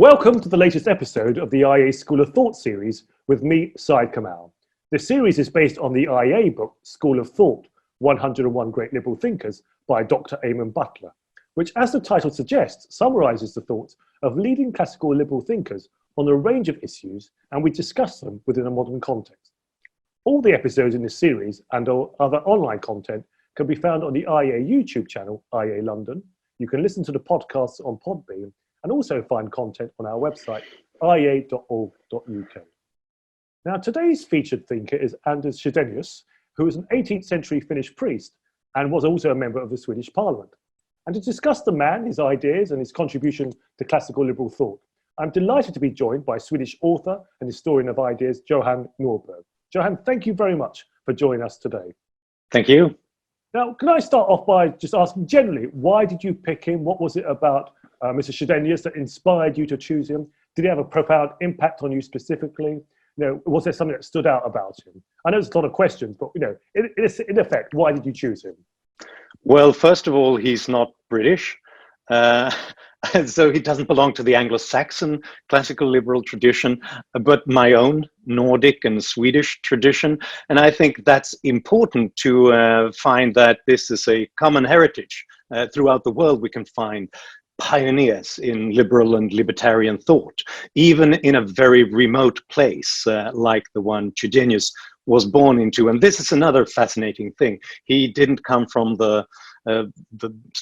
Welcome to the latest episode of the IEA School of Thought series with me, Syed Kamall. This series is based on the IEA book, School of Thought, 101 Great Liberal Thinkers by Dr Eamonn Butler, which, as the title suggests, summarises the thoughts of leading classical liberal thinkers on a range of issues, and we discuss them within a modern context. All the episodes in this series and all other online content can be found on the IEA YouTube channel, IEA London. You can listen to the podcasts on Podbean and also find content on our website, iea.org.uk. Now, today's featured thinker is Anders Chydenius, who is an 18th century Finnish priest and was also a member of the Swedish Parliament. And to discuss the man, his ideas and his contribution to classical liberal thought, I'm delighted to be joined by Swedish author and historian of ideas, Johan Norberg. Johan, thank you very much for joining us today. Thank you. Now, can I start off by just asking generally, why did you pick him? What was it about Mr. Chydenius that inspired you to choose him? Did he have a profound impact on you specifically? Was there something that stood out about him? I know there's a lot of questions, but in effect, why did you choose him? Well, first of all, he's not British. So he doesn't belong to the Anglo-Saxon classical liberal tradition, but my own Nordic and Swedish tradition. And I think that's important to find that this is a common heritage. Throughout the world, we can find pioneers in liberal and libertarian thought, even in a very remote place like the one Chydenius was born into. And this is another fascinating thing. He didn't come from the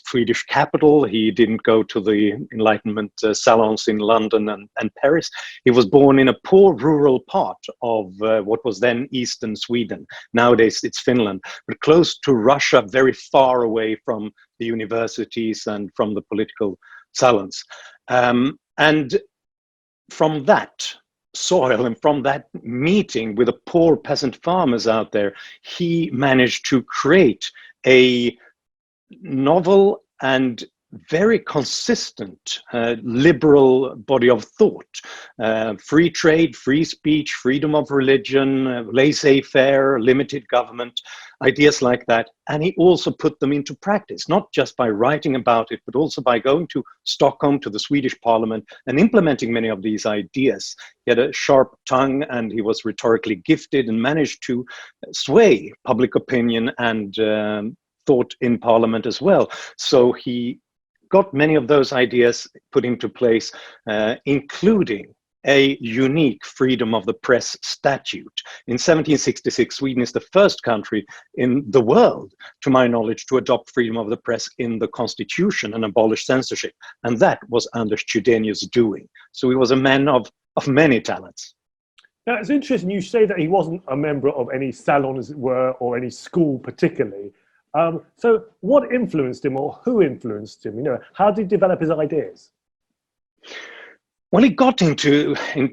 Swedish capital. He didn't go to the Enlightenment salons in London and Paris. He was born in a poor rural part of what was then Eastern Sweden. Nowadays it's Finland, but close to Russia, very far away from the universities and from the political salons. And from that soil and from that meeting with the poor peasant farmers out there, he managed to create a novel and very consistent liberal body of thought. Free trade, free speech, freedom of religion, laissez-faire, limited government, ideas like that. And he also put them into practice, not just by writing about it, but also by going to Stockholm, to the Swedish Parliament, and implementing many of these ideas. He had a sharp tongue and he was rhetorically gifted and managed to sway public opinion and thought in Parliament as well. So he got many of those ideas put into place, including a unique freedom of the press statute. In 1766, Sweden is the first country in the world, to my knowledge, to adopt freedom of the press in the constitution and abolish censorship. And that was Anders Chydenius doing. So he was a man of many talents. Now, it's interesting you say that he wasn't a member of any salon, as it were, or any school particularly. So what influenced him, or who influenced him? How did he develop his ideas? Well, he got in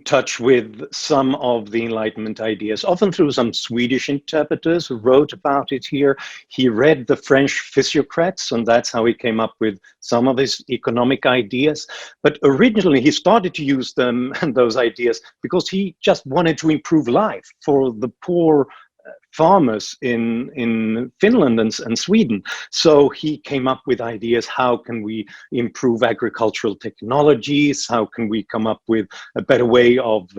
touch with some of the Enlightenment ideas, often through some Swedish interpreters who wrote about it here. He read the French physiocrats, and that's how he came up with some of his economic ideas. But originally, he started to use them and those ideas because he just wanted to improve life for the poor farmers in Finland and Sweden. So he came up with ideas: how can we improve agricultural technologies? How can we come up with a better way of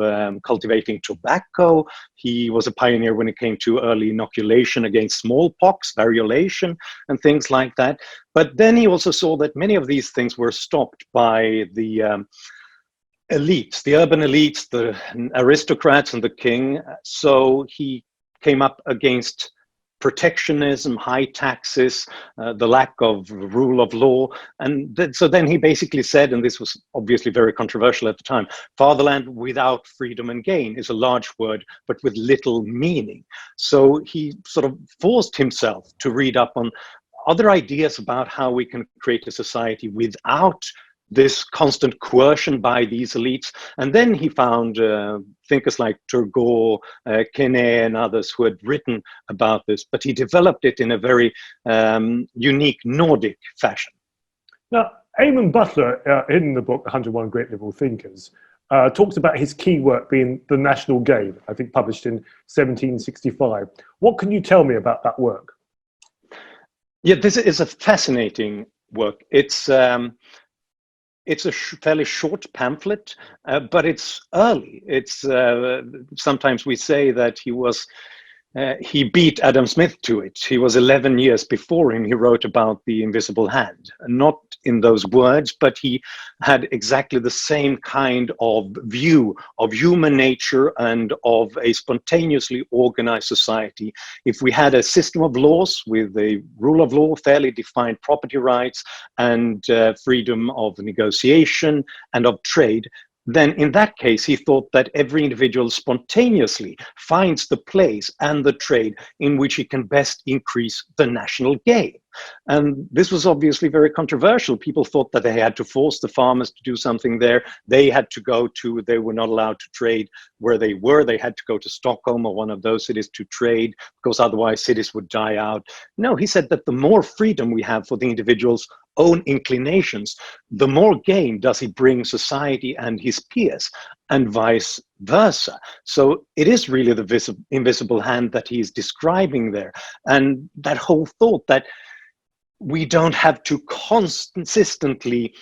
cultivating tobacco? He was a pioneer when it came to early inoculation against smallpox, variolation, and things like that. But then he also saw that many of these things were stopped by the elites, the urban elites, the aristocrats and the king. So he came up against protectionism, high taxes, the lack of rule of law. And so then he basically said, and this was obviously very controversial at the time, fatherland without freedom and gain is a large word, but with little meaning. So he sort of forced himself to read up on other ideas about how we can create a society without this constant coercion by these elites. And then he found thinkers like Turgot, Quesnay, and others who had written about this, but he developed it in a very unique Nordic fashion. Now, Eamonn Butler, in the book 101 Great Liberal Thinkers, talks about his key work being The National Gain, I think published in 1765. What can you tell me about that work? Yeah, this is a fascinating work. it's a fairly short pamphlet, but it's early. It's sometimes we say that he beat Adam Smith to it. He was 11 years before him. He wrote about the invisible hand, not in those words, but he had exactly the same kind of view of human nature and of a spontaneously organized society. If we had a system of laws with a rule of law, fairly defined property rights, and freedom of negotiation and of trade, then in that case, he thought that every individual spontaneously finds the place and the trade in which he can best increase the national gain. And this was obviously very controversial. People thought that they had to force the farmers to do something there. They were not allowed to trade where they were. They had to go to Stockholm or one of those cities to trade, because otherwise cities would die out. No, he said that the more freedom we have for the individual's own inclinations, the more gain does he bring society and his peers, and vice versa. So it is really the invisible hand that he is describing there. And that whole thought that we don't have to consistently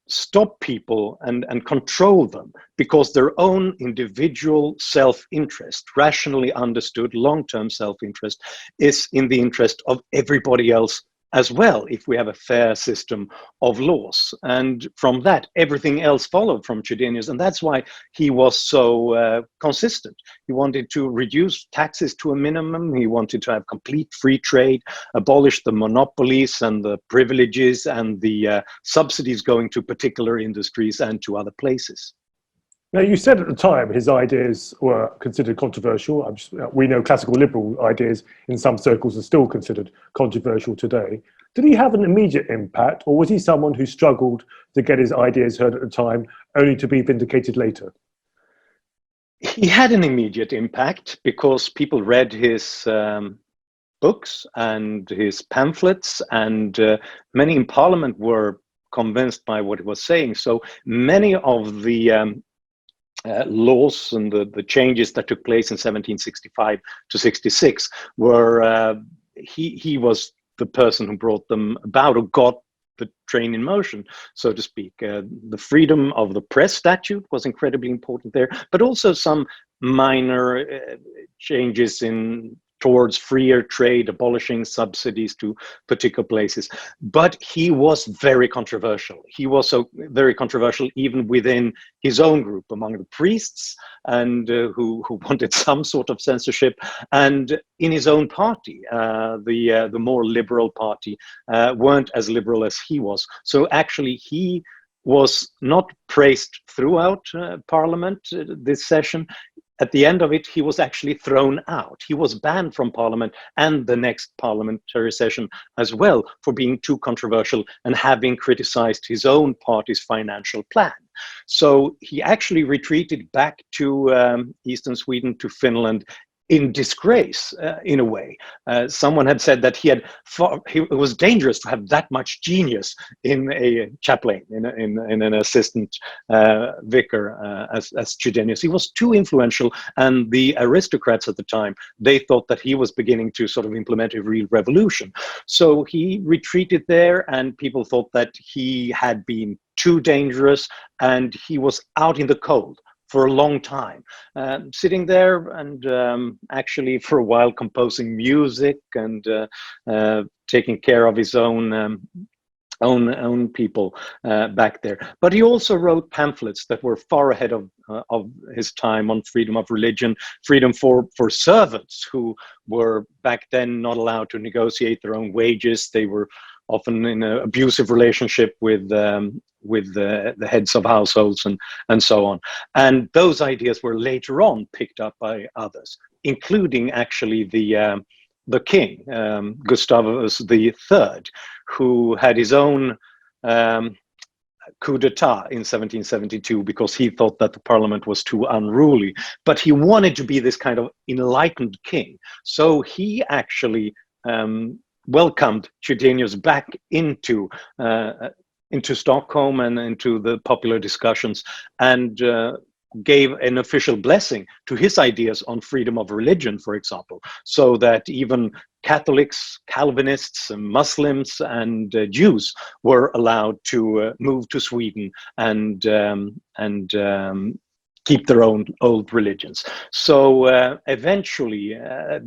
stop people and control them, because their own individual self-interest, rationally understood long-term self-interest, is in the interest of everybody else as well, if we have a fair system of laws. And from that, everything else followed from Chydenius. And that's why he was so consistent. He wanted to reduce taxes to a minimum. He wanted to have complete free trade, abolish the monopolies and the privileges and the subsidies going to particular industries and to other places. Now, you said at the time his ideas were considered controversial. We know classical liberal ideas in some circles are still considered controversial today. Did he have an immediate impact, or was he someone who struggled to get his ideas heard at the time, only to be vindicated later? He had an immediate impact because people read his books and his pamphlets, and many in Parliament were convinced by what he was saying. So many of the laws and the changes that took place in 1765 to 66 were, he was the person who brought them about, or got the train in motion, so to speak. The freedom of the press statute was incredibly important there, but also some minor changes towards freer trade, abolishing subsidies to particular places. But he was very controversial. He was so very controversial even within his own group, among the priests, and who wanted some sort of censorship, and in his own party, the more liberal party, weren't as liberal as he was. So actually he was not praised throughout Parliament this session. At the end of it, he was actually thrown out. He was banned from Parliament and the next parliamentary session as well for being too controversial and having criticized his own party's financial plan. So he actually retreated back to eastern Sweden, to Finland, in disgrace, in a way. Someone had said that it was dangerous to have that much genius in a chaplain, in an assistant vicar, as Chydenius. He was too influential, and the aristocrats at the time, they thought that he was beginning to sort of implement a real revolution. So he retreated there, and people thought that he had been too dangerous, and he was out in the cold for a long time, sitting there and actually for a while composing music and taking care of his own people back there. But he also wrote pamphlets that were far ahead of his time on freedom of religion, freedom for servants who were back then not allowed to negotiate their own wages. They were often in an abusive relationship with the heads of households and so on. And those ideas were later on picked up by others, including actually the king, Gustavus III, who had his own coup d'etat in 1772 because he thought that the parliament was too unruly. But he wanted to be this kind of enlightened king. So he actually welcomed Chydenius back into Stockholm and into the popular discussions, and gave an official blessing to his ideas on freedom of religion, for example, so that even Catholics, Calvinists, Muslims, and Jews were allowed to move to Sweden and keep their own old religions. So eventually, a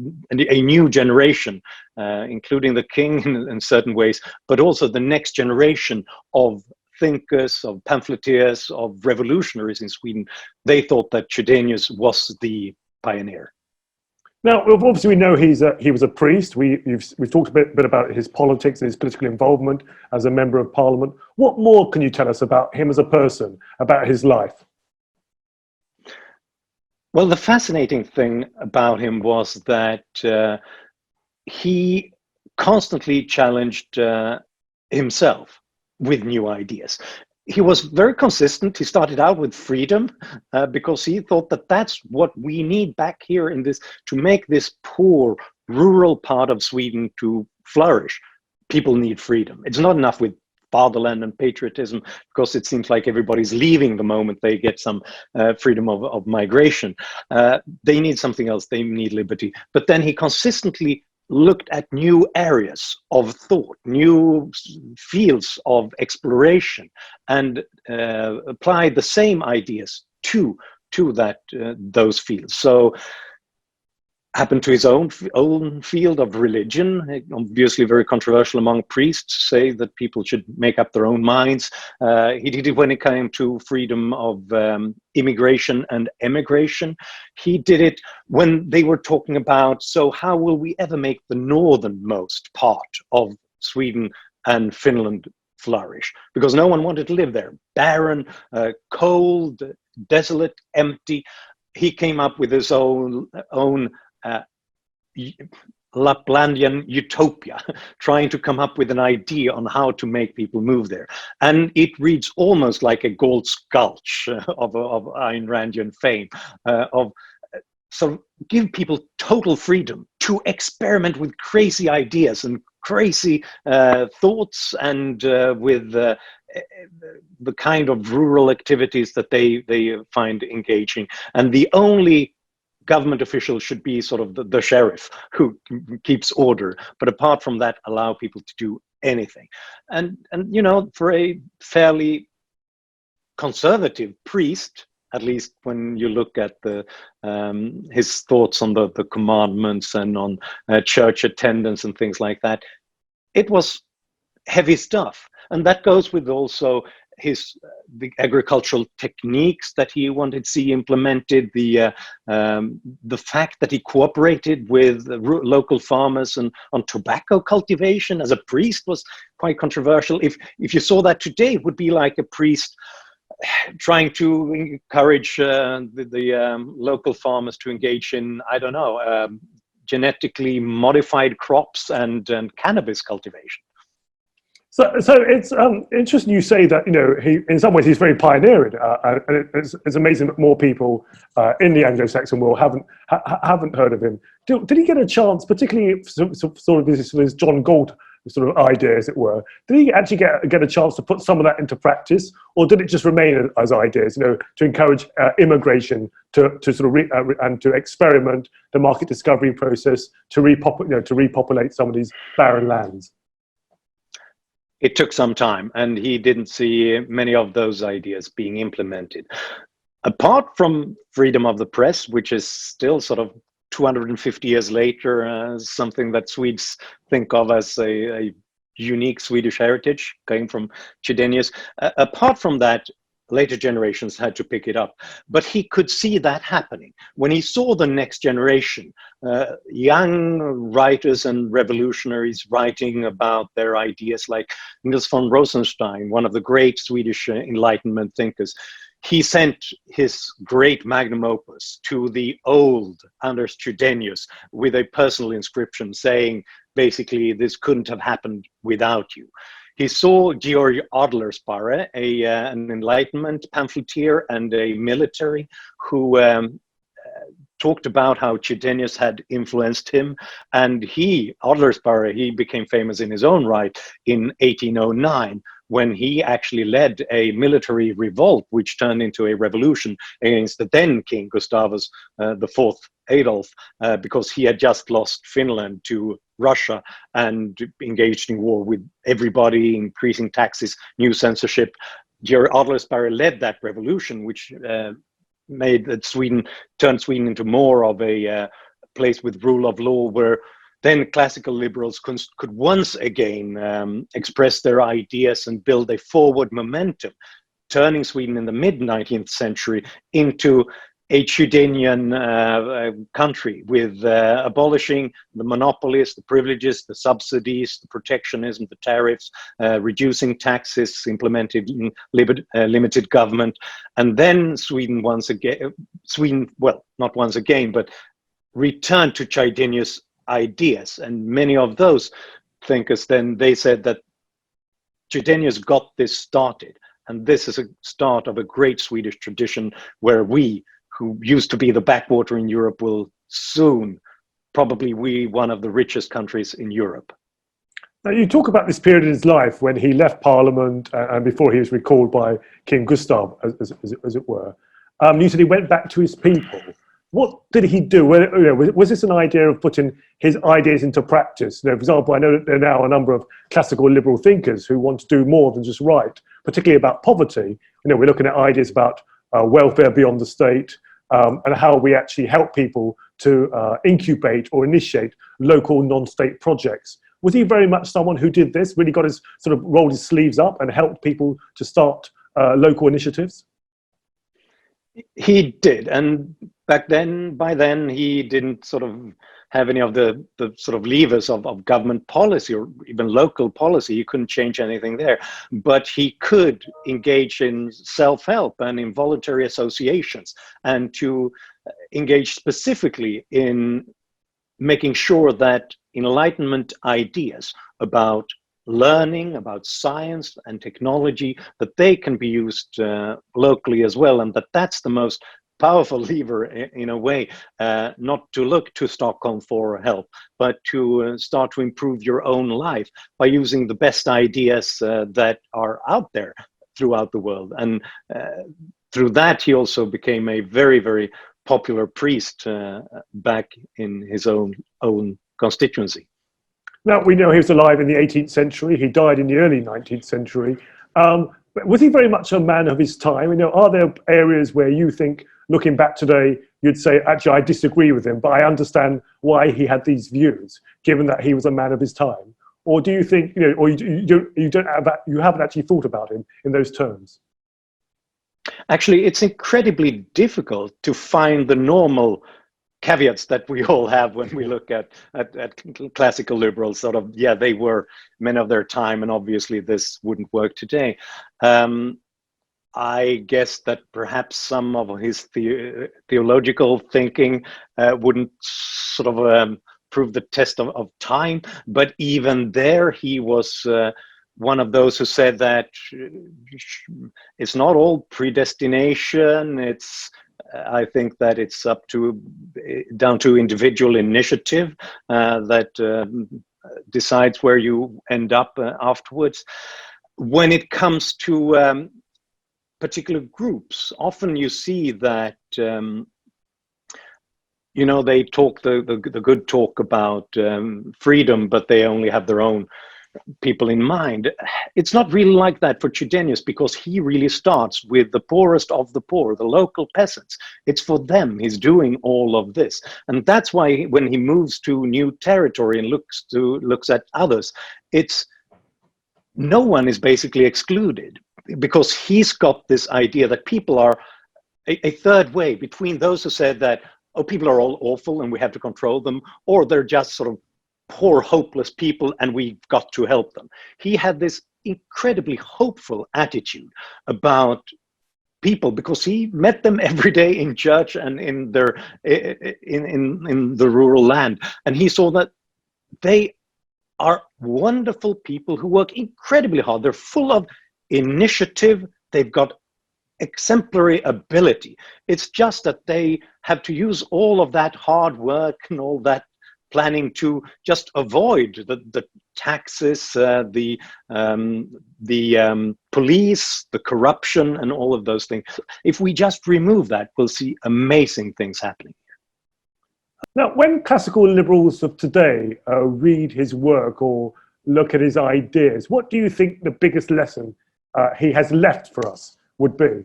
new generation, including the king in certain ways, but also the next generation of thinkers, of pamphleteers, of revolutionaries in Sweden, they thought that Chydenius was the pioneer. Now, obviously, we know he was a priest. We've talked a bit about his politics and his political involvement as a member of parliament. What more can you tell us about him as a person, about his life? Well, the fascinating thing about him was that he constantly challenged himself with new ideas. He was very consistent. He started out with freedom because he thought that that's what we need back here in this, to make this poor rural part of Sweden to flourish. People need freedom. It's not enough with fatherland and patriotism, because it seems like everybody's leaving the moment they get some freedom of migration. They need something else. They need liberty. But then he consistently looked at new areas of thought, new fields of exploration, and applied the same ideas to those fields. So happened to his own field of religion, obviously very controversial among priests, say that people should make up their own minds. He did it when it came to freedom of immigration and emigration. He did it when they were talking about, so how will we ever make the northernmost part of Sweden and Finland flourish? Because no one wanted to live there. Barren, cold, desolate, empty. He came up with his own Laplandian utopia, trying to come up with an idea on how to make people move there. And it reads almost like a Gold Sculpture of Ayn Randian fame, so give people total freedom to experiment with crazy ideas and crazy thoughts, and with the kind of rural activities that they find engaging. And the only government official should be sort of the sheriff who keeps order, but apart from that, allow people to do anything. And you know, for a fairly conservative priest, at least when you look at his thoughts on the commandments and on church attendance and things like that, it was heavy stuff. And that goes with also the agricultural techniques that he wanted to see implemented, the fact that he cooperated with local farmers and on tobacco cultivation as a priest was quite controversial. If you saw that today, it would be like a priest trying to encourage the local farmers to engage in, I don't know, genetically modified crops and cannabis cultivation. So it's interesting you say that, you know, he, in some ways, he's very pioneering, and it's amazing that more people in the Anglo-Saxon world haven't heard of him. Did he get a chance, particularly sort of this John Galt sort of idea, as it were? Did he actually get a chance to put some of that into practice, or did it just remain as ideas? You know, to encourage immigration, to sort of and to experiment the market discovery process, to repopulate some of these barren lands. It took some time, and he didn't see many of those ideas being implemented. Apart from freedom of the press, which is still sort of 250 years later, something that Swedes think of as a unique Swedish heritage, came from Chydenius. Apart from that, later generations had to pick it up. But he could see that happening. When he saw the next generation, young writers and revolutionaries writing about their ideas, like Niels von Rosenstein, one of the great Swedish Enlightenment thinkers, he sent his great magnum opus to the old Anders Chydenius with a personal inscription saying, basically, this couldn't have happened without you. He saw Georg Adlersparre, an Enlightenment pamphleteer and a military, who talked about how Chydenius had influenced him. And Adlersparre, he became famous in his own right in 1809 when he actually led a military revolt, which turned into a revolution against the then King Gustavus IV Adolf, because he had just lost Finland to Russia and engaged in war with everybody, increasing taxes, new censorship. Georg Adlersparre led that revolution, which made that turned Sweden into more of a place with rule of law, where then classical liberals could once again express their ideas and build a forward momentum, turning Sweden in the mid-19th century into a Chydenian country, with abolishing the monopolies, the privileges, the subsidies, the protectionism, the tariffs, reducing taxes, implementing limited government. And then Sweden once again, well, not once again, but returned to Chydenius ideas. And many of those thinkers, then they said that Chydenius got this started. And this is a start of a great Swedish tradition where we, who used to be the backwater in Europe, will soon probably be one of the richest countries in Europe. Now, you talk about this period in his life when he left Parliament and before he was recalled by King Gustav, as it were. You said he went back to his people. What did he do? Was this an idea of putting his ideas into practice? For example, I know that there are now a number of classical liberal thinkers who want to do more than just write, particularly about poverty. We're looking at ideas about welfare beyond the state, and how we actually help people to incubate or initiate local non-state projects. Was he very much someone who did this, really got his sort of rolled his sleeves up and helped people to start local initiatives? He did, and by then he didn't sort of have any of the sort of levers of government policy or even local policy. He couldn't change anything there, but he could engage in self-help and in voluntary associations, and to engage specifically in making sure that Enlightenment ideas about learning, about science and technology, that they can be used locally as well, and that's the most powerful lever in a way, not to look to Stockholm for help, but to start to improve your own life by using the best ideas that are out there throughout the world. And through that, he also became a very, very popular priest back in his own constituency. Now, we know he was alive in the 18th century. He died in the early 19th century. Was he very much a man of his time? Are there areas where you think, looking back today, you'd say, actually, I disagree with him, but I understand why he had these views, given that he was a man of his time? Or do you think, or you haven't actually thought about him in those terms? Actually, it's incredibly difficult to find the normal caveats that we all have when we look at classical liberals. Sort of, yeah, they were men of their time, and obviously this wouldn't work today. I guess that perhaps some of his theological thinking wouldn't sort of prove the test of time, but even there he was one of those who said that it's not all predestination. I think that it's down to individual initiative that decides where you end up afterwards. When it comes to particular groups, often you see that they talk the good talk about freedom, but they only have their own people in mind. It's not really like that for Chydenius, because he really starts with the poorest of the poor, the local peasants. It's for them he's doing all of this, and that's why when he moves to new territory and looks at others, no one is basically excluded, because he's got this idea that people are a third way between those who said that, oh, people are all awful and we have to control them, or they're just sort of poor, hopeless people and we've got to help them. He had this incredibly hopeful attitude about people, because he met them every day in church and in the rural land, and he saw that they are wonderful people who work incredibly hard. They're full of initiative. They've got exemplary ability. It's just that they have to use all of that hard work and all that planning to just avoid the taxes, police, the corruption, and all of those things. If we just remove that, we'll see amazing things happening. Now, when classical liberals of today read his work or look at his ideas, what do you think the biggest lesson he has left for us would be?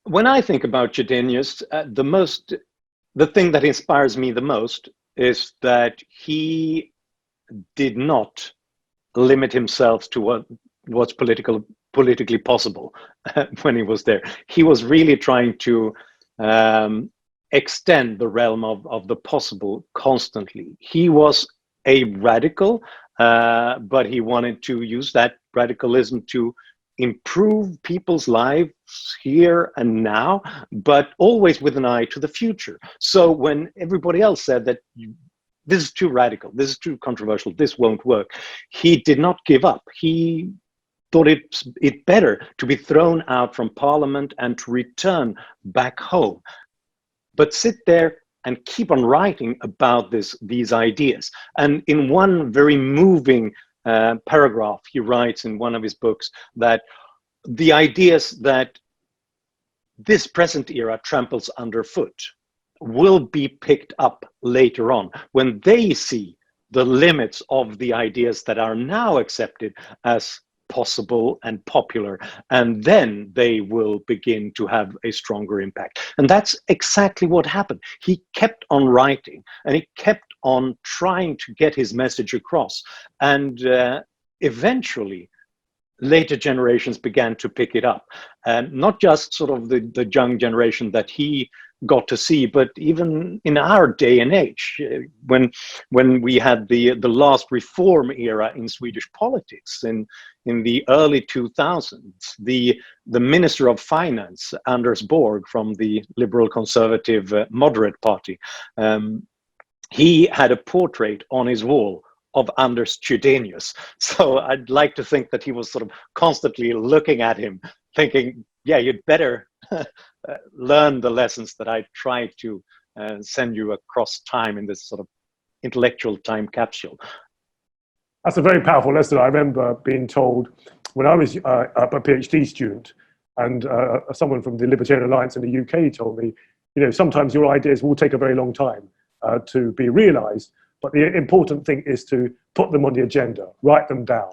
When I think about Chydenius, the thing that inspires me the most is that he did not limit himself to what's politically possible when he was there. He was really trying to extend the realm of the possible constantly. He was a radical, but he wanted to use that radicalism to improve people's lives here and now, but always with an eye to the future. So when everybody else said that this is too radical, this is too controversial, this won't work, he did not give up. He thought it better to be thrown out from parliament and to return back home, but sit there and keep on writing about these ideas. And in one very moving paragraph, he writes in one of his books that the ideas that this present era tramples underfoot will be picked up later on when they see the limits of the ideas that are now accepted as possible and popular, and then they will begin to have a stronger impact. And that's exactly what happened. He kept on writing and he kept on trying to get his message across, and eventually later generations began to pick it up, and not just sort of the young generation that he got to see, but even in our day and age, when we had the last reform era in Swedish politics in the early 2000s, the Minister of Finance, Anders Borg, from the liberal conservative moderate party, he had a portrait on his wall of Anders Chydenius. So I'd like to think that he was sort of constantly looking at him, thinking, yeah, you'd better learn the lessons that I tried to send you across time in this sort of intellectual time capsule. That's a very powerful lesson. I remember being told when I was a PhD student, and someone from the Libertarian Alliance in the UK told me, sometimes your ideas will take a very long time to be realized, but the important thing is to put them on the agenda, write them down,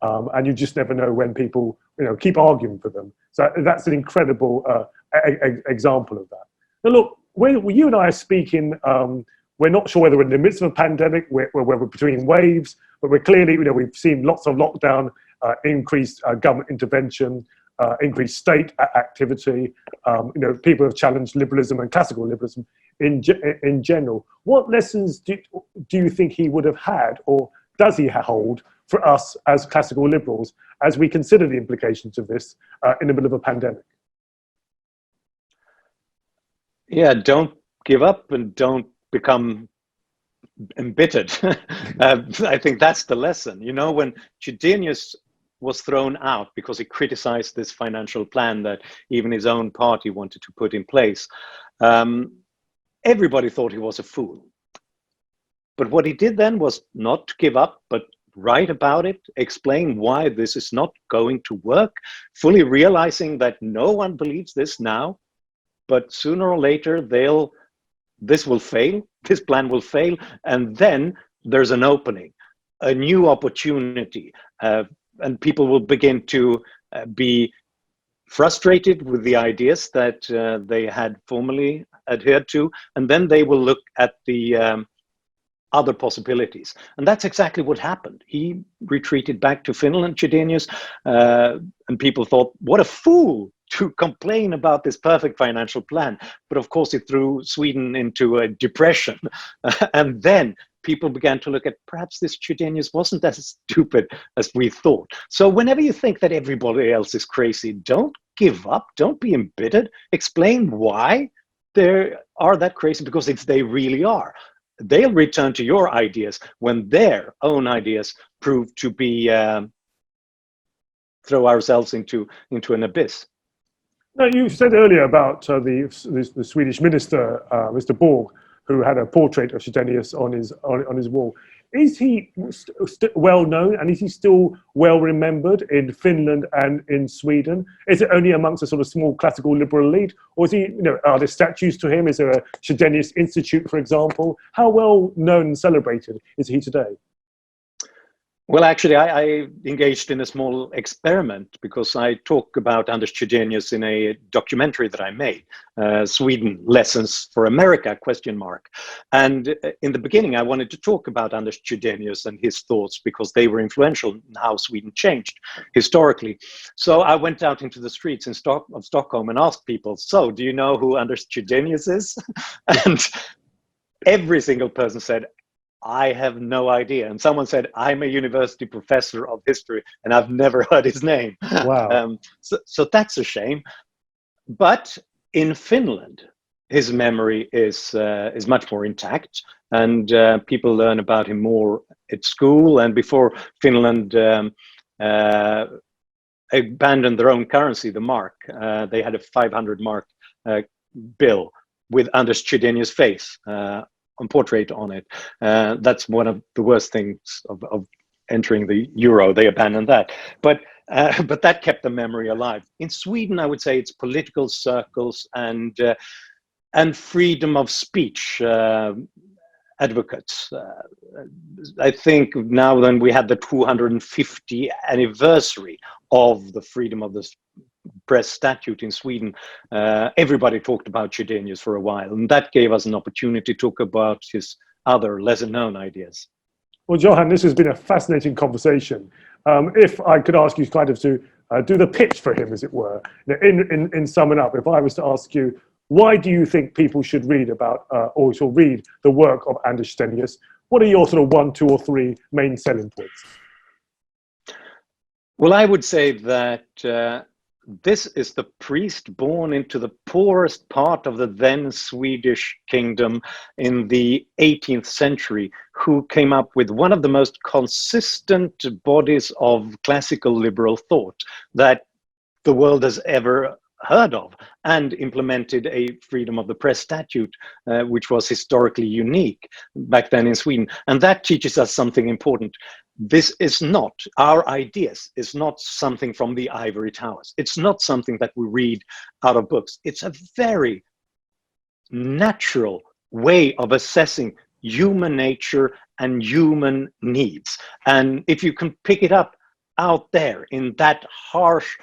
and you just never know when people, keep arguing for them. So that's an incredible example of that. Now, look, when you and I are speaking, we're not sure whether we're in the midst of a pandemic, we're between waves, but we're clearly, we've seen lots of lockdown, increased government intervention, increased state activity. People have challenged liberalism and classical liberalism in general. What lessons do you think he would have had, or does he hold for us as classical liberals as we consider the implications of this in the middle of a pandemic? Yeah, don't give up and don't become embittered. I think that's the lesson. When Chydenius was thrown out because he criticized this financial plan that even his own party wanted to put in place, everybody thought he was a fool. But what he did then was not to give up, but write about it, explain why this is not going to work, fully realizing that no one believes this now, but sooner or later this will fail, this plan will fail, and then there's an opening, a new opportunity, and people will begin to be frustrated with the ideas that they had formerly adhered to, and then they will look at the other possibilities. And that's exactly what happened. He retreated back to Finland, Chydenius, and people thought, what a fool to complain about this perfect financial plan. But of course, it threw Sweden into a depression. And then people began to look at, perhaps this Chydenius wasn't as stupid as we thought. So whenever you think that everybody else is crazy, don't give up, don't be embittered, explain why they are that crazy, because they really are. They'll return to your ideas when their own ideas prove to be throw ourselves into an abyss. Now, you said earlier about the Swedish minister, Mr. Borg, who had a portrait of Chydenius on his wall. Is he well known, and is he still well remembered in Finland and in Sweden? Is it only amongst a sort of small classical liberal elite, or is he, are there statues to him? Is there a Chydenius Institute, for example? How well known and celebrated is he today? Well, actually, I engaged in a small experiment because I talk about Anders Chydenius in a documentary that I made, Sweden Lessons for America, ? And in the beginning, I wanted to talk about Anders Chydenius and his thoughts because they were influential in how Sweden changed historically. So I went out into the streets of Stockholm and asked people, so do you know who Anders Chydenius is? And every single person said, I have no idea. And someone said, I'm a university professor of history and I've never heard his name. Wow. So that's a shame. But in Finland, his memory is much more intact, and people learn about him more at school. And before Finland abandoned their own currency, the mark, they had a 500 mark bill with Anders Chydenius' face portrait on it. That's one of the worst things of entering the euro. They abandoned that, but that kept the memory alive. In Sweden, I would say it's political circles and freedom of speech advocates. I think now then we had the 250th anniversary of the freedom of the press statute in Sweden. Everybody talked about Chydenius for a while, and that gave us an opportunity to talk about his other lesser known ideas. Well, Johan, this has been a fascinating conversation. If I could ask you kind of to do the pitch for him, as it were, in summing up, if I was to ask you, why do you think people should read about or should read the work of Anders Chydenius? What are your sort of 1, 2, or 3 main selling points? Well, I would say that this is the priest born into the poorest part of the then Swedish kingdom in the 18th century, who came up with one of the most consistent bodies of classical liberal thought that the world has ever heard of, and implemented a freedom of the press statute, which was historically unique back then in Sweden. And that teaches us something important. This is not, our ideas is not something from the ivory towers. It's not something that we read out of books. It's a very natural way of assessing human nature and human needs. And if you can pick it up out there in that harsh,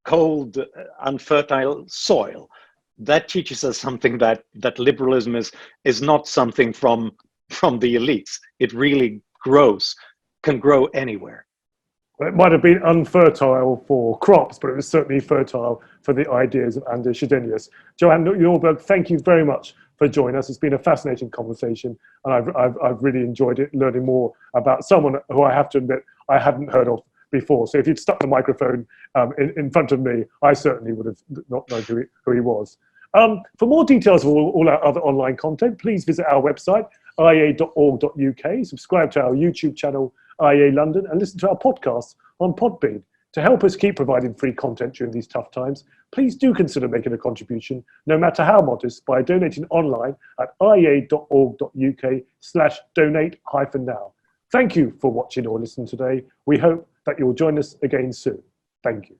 cold, unfertile soil, that teaches us something that liberalism is not something from the elites. It really can grow anywhere. Well, it might have been unfertile for crops, but it was certainly fertile for the ideas of Anders Chydenius. Johan Norberg, thank you very much for joining us. It's been a fascinating conversation, and I've really enjoyed it, learning more about someone who I have to admit I hadn't heard of before. So if you'd stuck the microphone in front of me, I certainly would have not known who he was. For more details of all our other online content, please visit our website, iea.org.uk, subscribe to our YouTube channel, IEA London, and listen to our podcasts on Podbean. To help us keep providing free content during these tough times, please do consider making a contribution, no matter how modest, by donating online at iea.org.uk/donate-now. Thank you for watching or listening today. We hope that you'll join us again soon. Thank you.